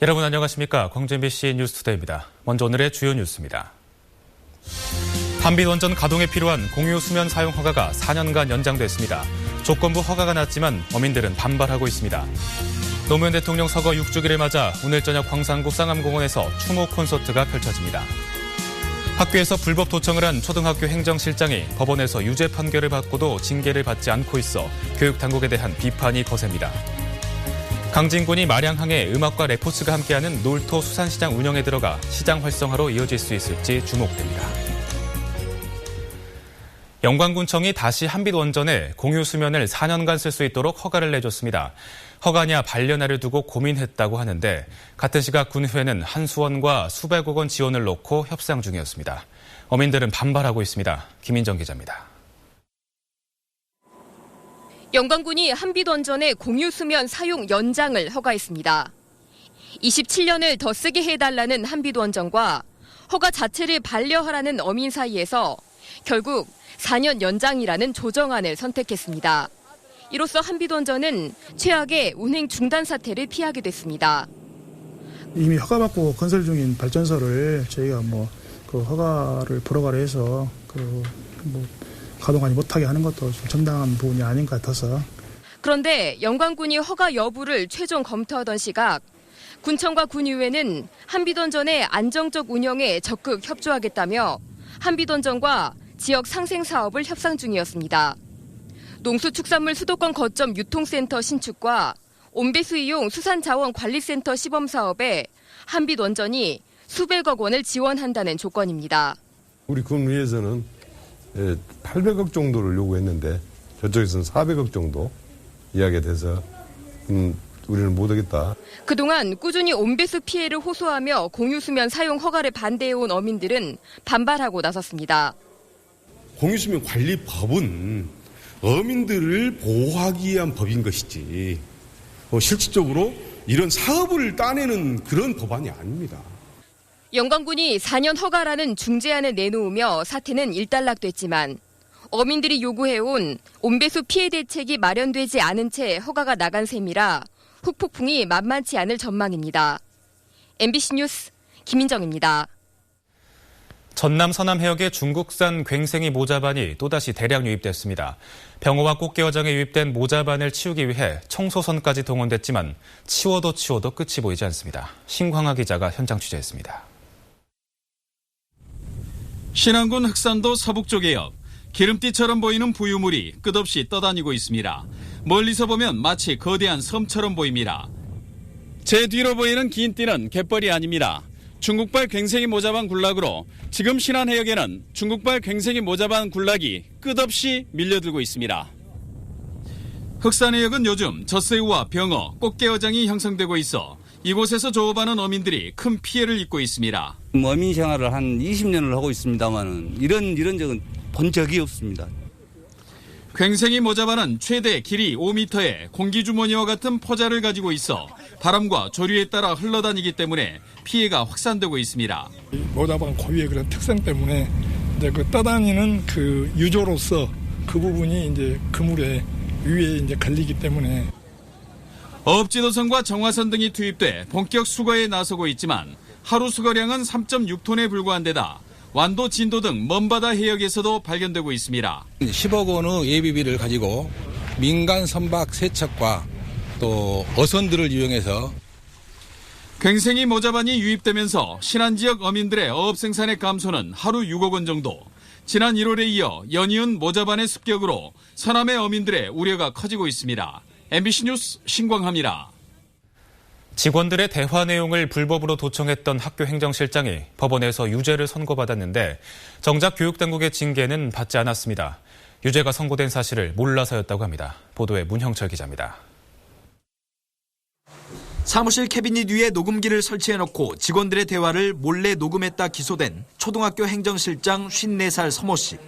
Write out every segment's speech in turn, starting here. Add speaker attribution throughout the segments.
Speaker 1: 여러분 안녕하십니까? 광주 MBC 뉴스투데이입니다. 먼저 오늘의 주요 뉴스입니다. 한빛원전 가동에 필요한 공유 수면 사용 허가가 4년간 연장됐습니다. 조건부 허가가 났지만 어민들은 반발하고 있습니다. 노무현 대통령 서거 6주기를 맞아 오늘 저녁 광산구 쌍암공원에서 추모 콘서트가 펼쳐집니다. 학교에서 불법 도청을 한 초등학교 행정실장이 법원에서 유죄 판결을 받고도 징계를 받지 않고 있어 교육당국에 대한 비판이 거셉니다. 강진군이 마량항에 음악과 레포츠가 함께하는 놀토 수산시장 운영에 들어가 시장 활성화로 이어질 수 있을지 주목됩니다. 영광군청이 다시 한빛원전에 공유 수면을 4년간 쓸 수 있도록 허가를 내줬습니다. 허가냐 반려냐를 두고 고민했다고 하는데 같은 시각 군회는 한수원과 수백억 원 지원을 놓고 협상 중이었습니다. 어민들은 반발하고 있습니다. 김인정 기자입니다.
Speaker 2: 영광군이 한빛원전의 공유 수면 사용 연장을 허가했습니다. 27년을 더 쓰게 해달라는 한빛원전과 허가 자체를 반려하라는 어민 사이에서 결국 4년 연장이라는 조정안을 선택했습니다. 이로써 한빛원전은 최악의 운행 중단 사태를 피하게 됐습니다.
Speaker 3: 이미 허가받고 건설 중인 발전소를 저희가 그 허가를 불허가를 해서 가동하지 못하게 하는 것도 좀 정당한 부분이 아닌 것 같아서.
Speaker 2: 그런데 영광군이 허가 여부를 최종 검토하던 시각 군청과 군의회는 한빛원전의 안정적 운영에 적극 협조하겠다며 한빛원전과 지역 상생 사업을 협상 중이었습니다. 농수축산물 수도권 거점 유통센터 신축과 온배수이용 수산자원관리센터 시범사업에 한빛원전이 수백억 원을 지원한다는 조건입니다.
Speaker 4: 우리 군위에서는 800억 정도를 요구했는데 저쪽에서는 400억 정도 이야기가 돼서 우리는 못하겠다.
Speaker 2: 그동안 꾸준히 온배수 피해를 호소하며 공유수면 사용 허가를 반대해온 어민들은 반발하고 나섰습니다.
Speaker 5: 공유수면 관리법은 어민들을 보호하기 위한 법인 것이지 실질적으로 이런 사업을 따내는 그런 법안이 아닙니다.
Speaker 2: 영광군이 4년 허가라는 중재안을 내놓으며 사태는 일단락됐지만 어민들이 요구해온 온배수 피해 대책이 마련되지 않은 채 허가가 나간 셈이라 후폭풍이 만만치 않을 전망입니다. MBC 뉴스 김인정입니다.
Speaker 1: 전남 서남 해역에 중국산 괭생이 모자반이 또다시 대량 유입됐습니다. 병어와 꽃게어장에 유입된 모자반을 치우기 위해 청소선까지 동원됐지만 치워도 끝이 보이지 않습니다. 신광하 기자가 현장 취재했습니다.
Speaker 6: 신안군 흑산도 서북쪽 해역, 기름띠처럼 보이는 부유물이 끝없이 떠다니고 있습니다. 멀리서 보면 마치 거대한 섬처럼 보입니다. 제 뒤로 보이는 긴 띠는 갯벌이 아닙니다. 중국발 괭생이 모자반 군락으로 지금 신안 해역에는 중국발 괭생이 모자반 군락이 끝없이 밀려들고 있습니다. 흑산 해역은 요즘 젖새우와 병어, 꽃게어장이 형성되고 있어 이곳에서 조업하는 어민들이 큰 피해를 입고 있습니다.
Speaker 7: 어민 생활을 한 20년을 하고 있습니다만 이런 적은 본 적이 없습니다.
Speaker 6: 괭생이 모자반은 최대 길이 5m의 공기주머니와 같은 포자를 가지고 있어 바람과 조류에 따라 흘러다니기 때문에 피해가 확산되고 있습니다.
Speaker 3: 모자반 고유의 그런 특성 때문에 이제 그 떠다니는 그 유조로서 그 부분이 이제 그물에 위에 이제 걸리기 때문에
Speaker 6: 어업지도선과 정화선 등이 투입돼 본격 수거에 나서고 있지만 하루 수거량은 3.6톤에 불과한 데다 완도, 진도 등 먼바다 해역에서도 발견되고 있습니다.
Speaker 8: 10억 원의 예비비를 가지고 민간 선박 세척과 또 어선들을 이용해서
Speaker 6: 괭생이 모자반이 유입되면서 신안 지역 어민들의 어업 생산의 감소는 하루 6억 원 정도. 지난 1월에 이어 연이은 모자반의 습격으로 서남의 어민들의 우려가 커지고 있습니다. MBC 뉴스 신광하입니다.
Speaker 1: 직원들의 대화 내용을 불법으로 도청했던 학교 행정실장이 법원에서 유죄를 선고받았는데 정작 교육당국의 징계는 받지 않았습니다. 유죄가 선고된 사실을 몰라서였다고 합니다. 보도에 문형철 기자입니다.
Speaker 9: 사무실 캐비닛 위에 녹음기를 설치해놓고 직원들의 대화를 몰래 녹음했다 기소된 초등학교 행정실장 54살 서모 씨.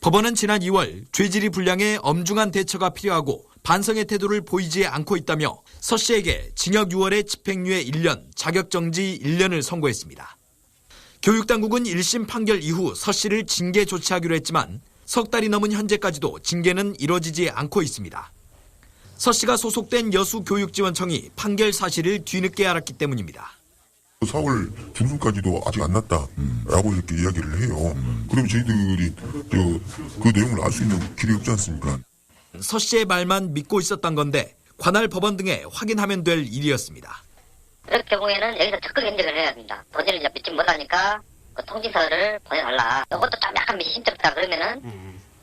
Speaker 9: 법원은 지난 2월 죄질이 불량해 엄중한 대처가 필요하고 반성의 태도를 보이지 않고 있다며 서 씨에게 징역 6월에 집행유예 1년, 자격정지 1년을 선고했습니다. 교육당국은 1심 판결 이후 서 씨를 징계 조치하기로 했지만 석 달이 넘은 현재까지도 징계는 이뤄지지 않고 있습니다. 서 씨가 소속된 여수교육지원청이 판결 사실을 뒤늦게 알았기 때문입니다.
Speaker 10: 4월 중순까지도 아직 안 났다라고 이렇게 이야기를 해요. 그럼 저희들이 그 내용을 알 수 있는 길이 없지 않습니까?
Speaker 9: 서 씨의 말만 믿고 있었던 건데 관할 법원 등에 확인하면 될 일이었습니다.
Speaker 11: 그럴 경우에는 여기서 적극 협력을 해야 됩니다. 본인을 이제 믿지 못하니까 그 통지서를 보내달라. 이것도 좀 약간 미심쩍다 그러면은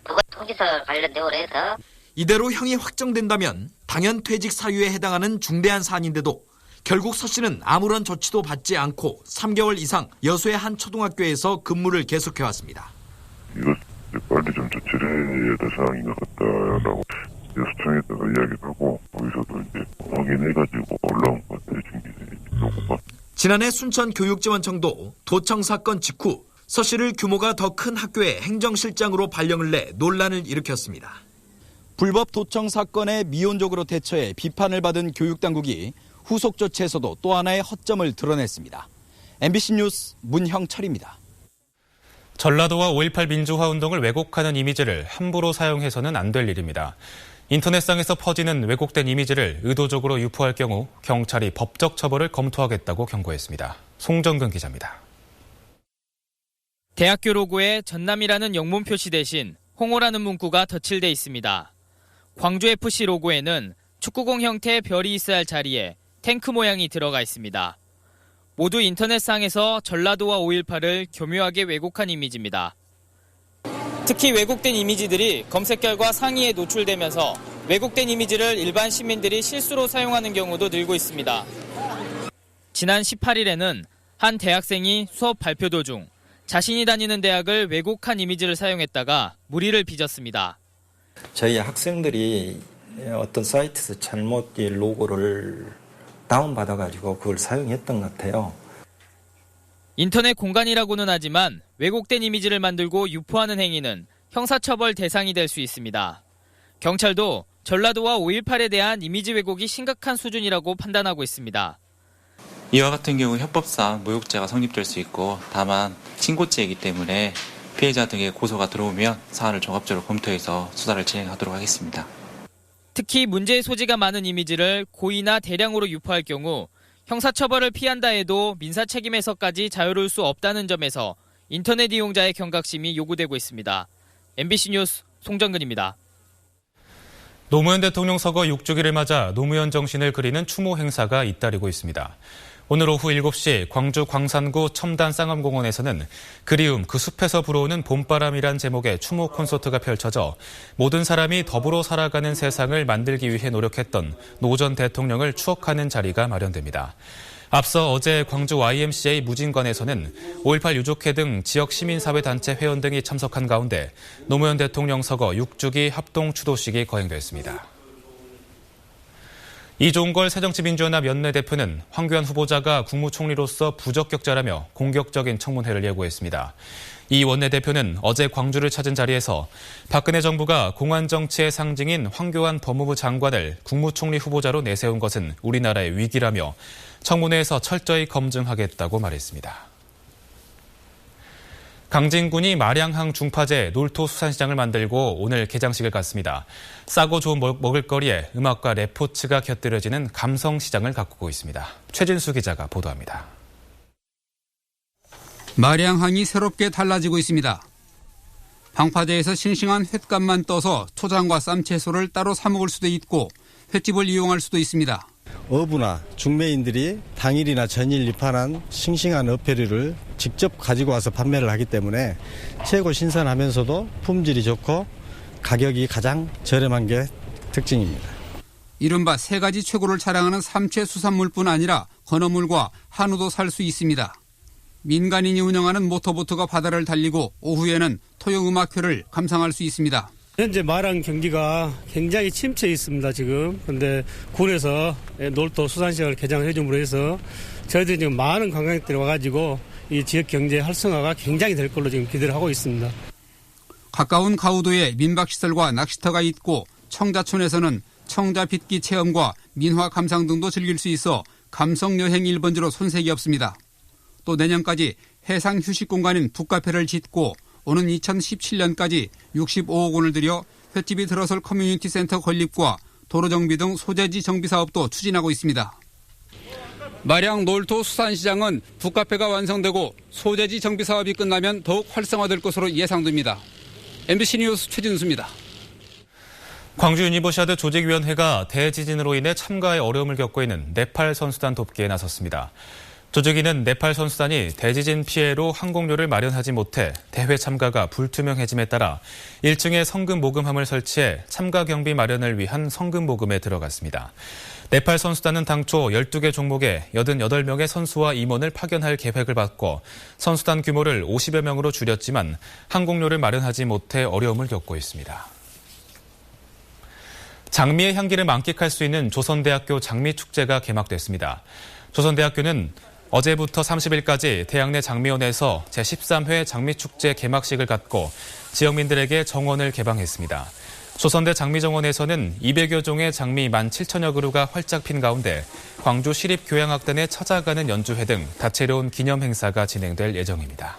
Speaker 11: 그거 통지서 관련 내용으로 해서
Speaker 9: 이대로 형이 확정된다면 당연 퇴직 사유에 해당하는 중대한 사안인데도 결국 서 씨는 아무런 조치도 받지 않고 3개월 이상 여수의 한 초등학교에서 근무를 계속해왔습니다.
Speaker 10: 이거 빨리 좀 조치를 해야 될 상황인 것 같다라고 여수청에다가 이야기를 하고 거기서도 이제 확인해가지고 올라온 것 같아요. 중기요구가.
Speaker 9: 지난해 순천교육지원청도 도청 사건 직후 서 씨를 규모가 더 큰 학교의 행정실장으로 발령을 내 논란을 일으켰습니다. 불법 도청 사건에 미온적으로 대처해 비판을 받은 교육당국이 후속 조치에서도 또 하나의 허점을 드러냈습니다. MBC 뉴스 문형철입니다.
Speaker 1: 전라도와 5.18 민주화운동을 왜곡하는 이미지를 함부로 사용해서는 안 될 일입니다. 인터넷상에서 퍼지는 왜곡된 이미지를 의도적으로 유포할 경우 경찰이 법적 처벌을 검토하겠다고 경고했습니다. 송정근 기자입니다.
Speaker 12: 대학교 로고에 전남이라는 영문 표시 대신 홍어라는 문구가 덧칠돼 있습니다. 광주FC 로고에는 축구공 형태의 별이 있어야 할 자리에 탱크 모양이 들어가 있습니다. 모두 인터넷상에서 전라도와 5.18을 교묘하게 왜곡한 이미지입니다. 특히 왜곡된 이미지들이 검색 결과 상위에 노출되면서 왜곡된 이미지를 일반 시민들이 실수로 사용하는 경우도 늘고 있습니다. 지난 18일에는 한 대학생이 수업 발표 도중 자신이 다니는 대학을 왜곡한 이미지를 사용했다가 물의를 빚었습니다.
Speaker 13: 저희 학생들이 어떤 사이트에서 잘못 로고를 다운받아가지고 그걸 사용했던 것 같아요.
Speaker 12: 인터넷 공간이라고는 하지만 왜곡된 이미지를 만들고 유포하는 행위는 형사처벌 대상이 될 수 있습니다. 경찰도 전라도와 5.18에 대한 이미지 왜곡이 심각한 수준이라고 판단하고 있습니다.
Speaker 14: 이와 같은 경우 협법상 모욕죄가 성립될 수 있고 다만 친고죄이기 때문에 피해자 등의 고소가 들어오면 사안을 종합적으로 검토해서 수사를 진행하도록 하겠습니다.
Speaker 12: 특히 문제의 소지가 많은 이미지를 고의나 대량으로 유포할 경우 형사처벌을 피한다 해도 민사책임에서까지 자유로울 수 없다는 점에서 인터넷 이용자의 경각심이 요구되고 있습니다. MBC 뉴스 송정근입니다.
Speaker 1: 노무현 대통령 서거 6주기를 맞아 노무현 정신을 그리는 추모 행사가 잇따르고 있습니다. 오늘 오후 7시 광주 광산구 첨단 쌍암공원에서는 그리움 그 숲에서 불어오는 봄바람이란 제목의 추모 콘서트가 펼쳐져 모든 사람이 더불어 살아가는 세상을 만들기 위해 노력했던 노 전 대통령을 추억하는 자리가 마련됩니다. 앞서 어제 광주 YMCA 무진관에서는 5.18 유족회 등 지역 시민사회단체 회원 등이 참석한 가운데 노무현 대통령 서거 6주기 합동 추도식이 거행됐습니다. 이종걸 새정치민주연합 연내대표는 황교안 후보자가 국무총리로서 부적격자라며 공격적인 청문회를 예고했습니다. 이 원내대표는 어제 광주를 찾은 자리에서 박근혜 정부가 공안 정치의 상징인 황교안 법무부 장관을 국무총리 후보자로 내세운 것은 우리나라의 위기라며 청문회에서 철저히 검증하겠다고 말했습니다. 강진군이 마량항 중파제 놀토 수산시장을 만들고 오늘 개장식을 갖습니다. 싸고 좋은 먹을거리에 음악과 레포츠가 곁들여지는 감성시장을 가꾸고 있습니다. 최진수 기자가 보도합니다.
Speaker 15: 마량항이 새롭게 달라지고 있습니다. 방파제에서 싱싱한 횟감만 떠서 초장과 쌈채소를 따로 사 먹을 수도 있고 횟집을 이용할 수도 있습니다.
Speaker 16: 어부나 중매인들이 당일이나 전일 입한한 싱싱한 어패류를 직접 가지고 와서 판매를 하기 때문에 최고 신선하면서도 품질이 좋고 가격이 가장 저렴한 게 특징입니다.
Speaker 15: 이른바 세 가지 최고를 자랑하는 삼채 수산물뿐 아니라 건어물과 한우도 살 수 있습니다. 민간인이 운영하는 모터보트가 바다를 달리고 오후에는 토요음악회를 감상할 수 있습니다.
Speaker 17: 현재 마량 경기가 굉장히 침체해 있습니다, 지금. 그런데 군에서 놀토 수산시장을 개장을 해줌으로 해서 저희들이 지금 많은 관광객들이 와가지고 이 지역 경제 활성화가 굉장히 될 걸로 지금 기대를 하고 있습니다.
Speaker 15: 가까운 가우도에 민박시설과 낚시터가 있고 청자촌에서는 청자 빚기 체험과 민화 감상 등도 즐길 수 있어 감성여행 1번지로 손색이 없습니다. 또 내년까지 해상 휴식 공간인 북카페를 짓고 오는 2017년까지 65억 원을 들여 횟집이 들어설 커뮤니티 센터 건립과 도로 정비 등 소재지 정비 사업도 추진하고 있습니다. 말양 놀토 수산시장은 북카페가 완성되고 소재지 정비 사업이 끝나면 더욱 활성화될 것으로 예상됩니다. MBC 뉴스 최진수입니다.
Speaker 1: 광주 유니버시아드 조직위원회가 대지진으로 인해 참가에 어려움을 겪고 있는 네팔 선수단 돕기에 나섰습니다. 조직위는 네팔 선수단이 대지진 피해로 항공료를 마련하지 못해 대회 참가가 불투명해짐에 따라 1층에 성금 모금함을 설치해 참가 경비 마련을 위한 성금 모금에 들어갔습니다. 네팔 선수단은 당초 12개 종목에 88명의 선수와 임원을 파견할 계획을 받고 선수단 규모를 50여 명으로 줄였지만 항공료를 마련하지 못해 어려움을 겪고 있습니다. 장미의 향기를 만끽할 수 있는 조선대학교 장미축제가 개막됐습니다. 조선대학교는 어제부터 30일까지 대학내 장미원에서 제13회 장미축제 개막식을 갖고 지역민들에게 정원을 개방했습니다. 조선대 장미정원에서는 200여 종의 장미 17,000여 그루가 활짝 핀 가운데 광주 시립교향악단의 찾아가는 연주회 등 다채로운 기념 행사가 진행될 예정입니다.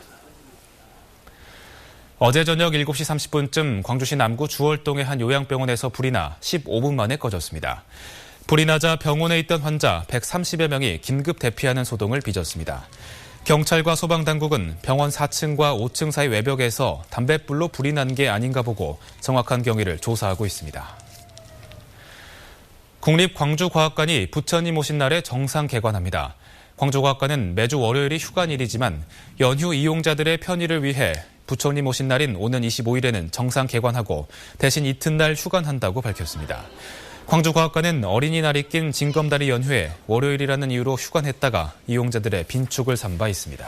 Speaker 1: 어제 저녁 7시 30분쯤 광주시 남구 주월동의 한 요양병원에서 불이 나 15분 만에 꺼졌습니다. 불이 나자 병원에 있던 환자 130여 명이 긴급 대피하는 소동을 빚었습니다. 경찰과 소방당국은 병원 4층과 5층 사이 외벽에서 담뱃불로 불이 난 게 아닌가 보고 정확한 경위를 조사하고 있습니다. 국립광주과학관이 부처님 오신 날에 정상 개관합니다. 광주과학관은 매주 월요일이 휴관일이지만 연휴 이용자들의 편의를 위해 부처님 오신 날인 오는 25일에는 정상 개관하고 대신 이튿날 휴관한다고 밝혔습니다. 광주과학관은 어린이날이 낀 징검다리 연휴에 월요일이라는 이유로 휴관했다가 이용자들의 빈축을 산 바 있습니다.